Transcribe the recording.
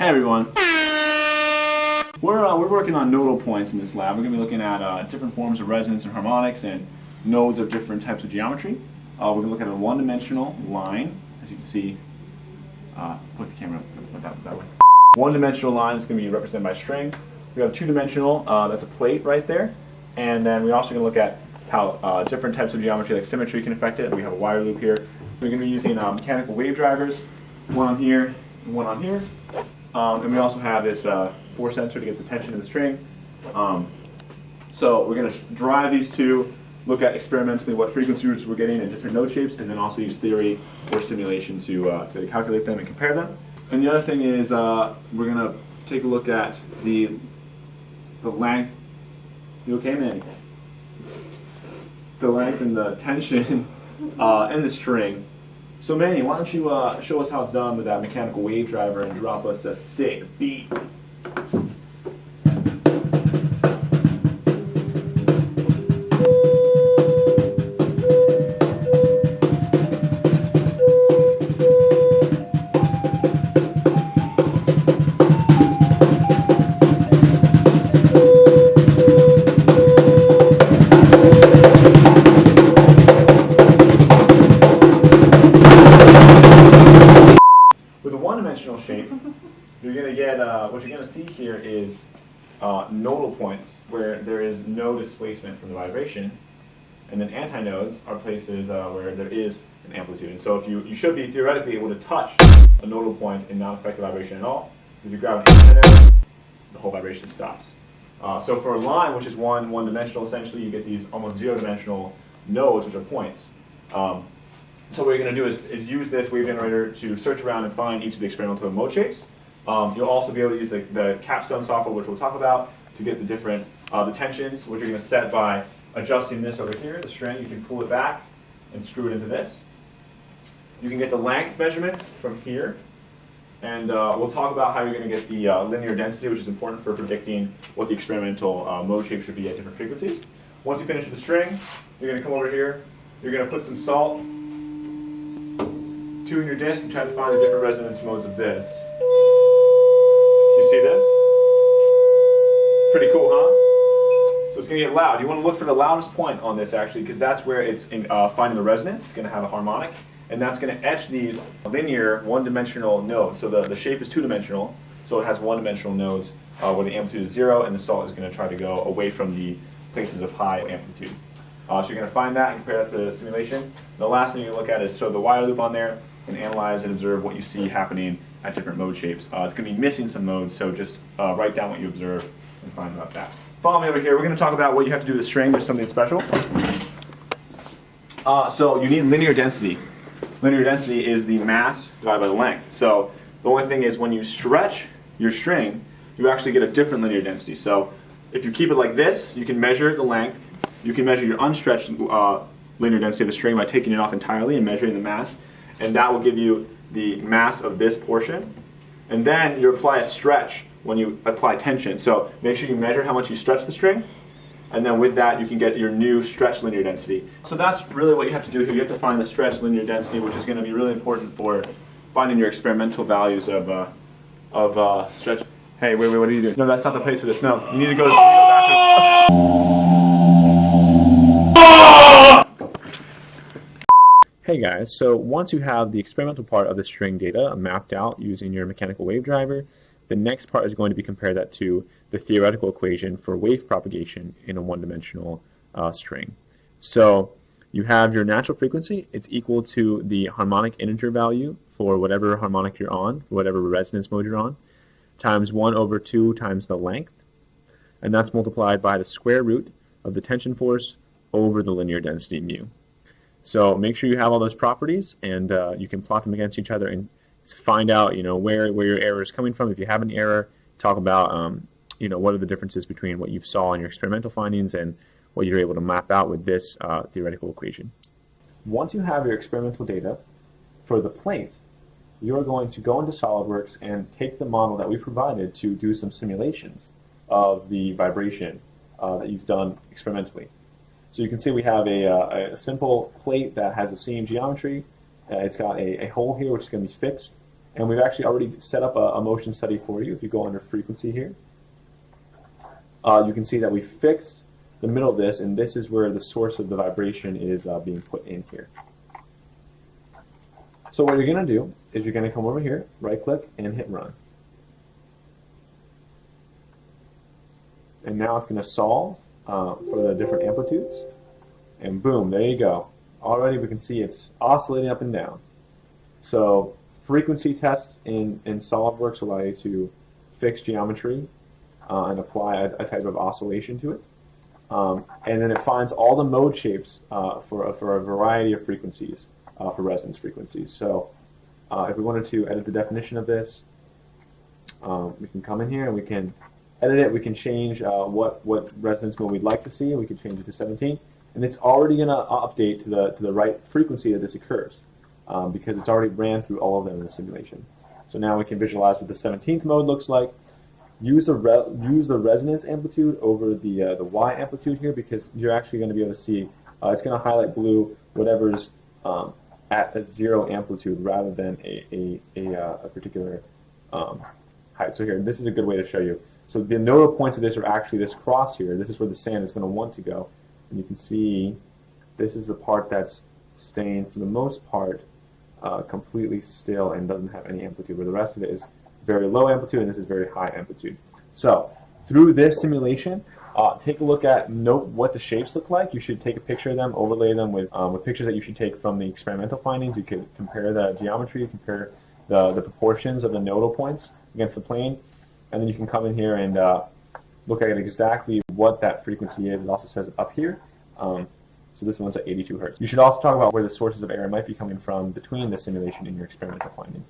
Hey everyone. We're working on nodal points in this lab. We're going to be looking at different forms of resonance and harmonics and nodes of different types of geometry. We're going to look at a one-dimensional line, as you can see. Put the camera that way. One-dimensional line is going to be represented by string. We have two-dimensional, that's a plate right there. And then we're also going to look at how different types of geometry like symmetry can affect it. We have a wire loop here. We're going to be using mechanical wave drivers, one on here and one on here. And we also have this force sensor to get the tension of the string. So we're going to drive these two, look at experimentally what frequencies we're getting in different node shapes, and then also use theory or simulation to calculate them and compare them. And the other thing is we're going to take a look at the length. You okay, Manny? The length and the tension in the string. So Manny, why don't you show us how it's done with that mechanical wave driver and drop us a sick beat. With a one-dimensional shape, you're going to get, what you're going to see here is nodal points where there is no displacement from the vibration, and then antinodes are places where there is an amplitude. And so if you should be theoretically able to touch a nodal point and not affect the vibration at all. If you grab an antinode, the whole vibration stops. So for a line, which is one-dimensional, essentially you get these almost zero-dimensional nodes, which are points. So what you're going to do is use this wave generator to search around and find each of the experimental mode shapes. You'll also be able to use the capstone software, which we'll talk about, to get the different the tensions, which you're going to set by adjusting this over here, the string. You can pull it back and screw it into this. You can get the length measurement from here. And we'll talk about how you're going to get the linear density, which is important for predicting what the experimental mode shape should be at different frequencies. Once you finish with the string, you're going to come over here. You're going to put some salt, tune your disc, and try to find the different resonance modes of this. You see this? Pretty cool, huh? So it's going to get loud. You want to look for the loudest point on this, actually, because that's where it's finding the resonance. It's going to have a harmonic, and that's going to etch these linear one-dimensional nodes. So the shape is two-dimensional, so it has one-dimensional nodes where the amplitude is 0, and the salt is going to try to go away from the places of high amplitude. So you're going to find that and compare that to the simulation. The last thing you look at is throw the wire loop on there and analyze and observe what you see happening at different mode shapes. It's going to be missing some modes, so just write down what you observe and find about that. Follow me over here. We're going to talk about what you have to do with the string. There's something special. So you need linear density. Linear density is the mass divided by the length. So the only thing is when you stretch your string, you actually get a different linear density. So if you keep it like this, you can measure the length. You can measure your unstretched linear density of the string by taking it off entirely and measuring the mass. And that will give you the mass of this portion. And then you apply a stretch when you apply tension. So make sure you measure how much you stretch the string. And then with that, you can get your new stretch linear density. So that's really what you have to do here. You have to find the stretch linear density, which is going to be really important for finding your experimental values of stretch. Hey, wait, what are you doing? No, that's not the place for this. No, you need to go back to... Hey guys, so once you have the experimental part of the string data mapped out using your mechanical wave driver, the next part is going to be compare that to the theoretical equation for wave propagation in a one-dimensional string. So you have your natural frequency. It's equal to the harmonic integer value for whatever harmonic you're on, whatever resonance mode you're on, times 1/2 times the length, and that's multiplied by the square root of the tension force over the linear density mu. So make sure you have all those properties, and you can plot them against each other and find out, where your error is coming from. If you have an error, talk about, what are the differences between what you saw in your experimental findings and what you're able to map out with this theoretical equation. Once you have your experimental data for the plate, you're going to go into SolidWorks and take the model that we provided to do some simulations of the vibration that you've done experimentally. So you can see we have a simple plate that has the same geometry. It's got a hole here which is going to be fixed. And we've actually already set up a motion study for you. If you go under frequency here, you can see that we fixed the middle of this, and this is where the source of the vibration is being put in here. So what you're going to do is you're going to come over here, right click, and hit run. And now it's going to solve for the different amplitudes. And boom, there you go. Already we can see it's oscillating up and down. So frequency tests in SolidWorks allow you to fix geometry and apply a type of oscillation to it. And then it finds all the mode shapes for a variety of frequencies, for resonance frequencies. So if we wanted to edit the definition of this, we can come in here and we can edit it. We can change what resonance mode we'd like to see, and we can change it to 17. And it's already going to update to the right frequency that this occurs because it's already ran through all of them in the simulation. So now we can visualize what the 17th mode looks like. Use the resonance amplitude over the Y amplitude here because you're actually going to be able to see it's going to highlight blue whatever's at a 0 amplitude rather than a particular height. So here, this is a good way to show you. So the nodal points of this are actually this cross here. This is where the sand is going to want to go. And you can see this is the part that's staying, for the most part, completely still and doesn't have any amplitude, where the rest of it is very low amplitude and this is very high amplitude. So through this simulation, take a look at, note what the shapes look like. You should take a picture of them, overlay them with pictures that you should take from the experimental findings. You could compare the geometry, compare the proportions of the nodal points against the plane, and then you can come in here and look at exactly what that frequency is. It also says it up here. So this one's at 82 Hertz. You should also talk about where the sources of error might be coming from between the simulation and your experimental findings.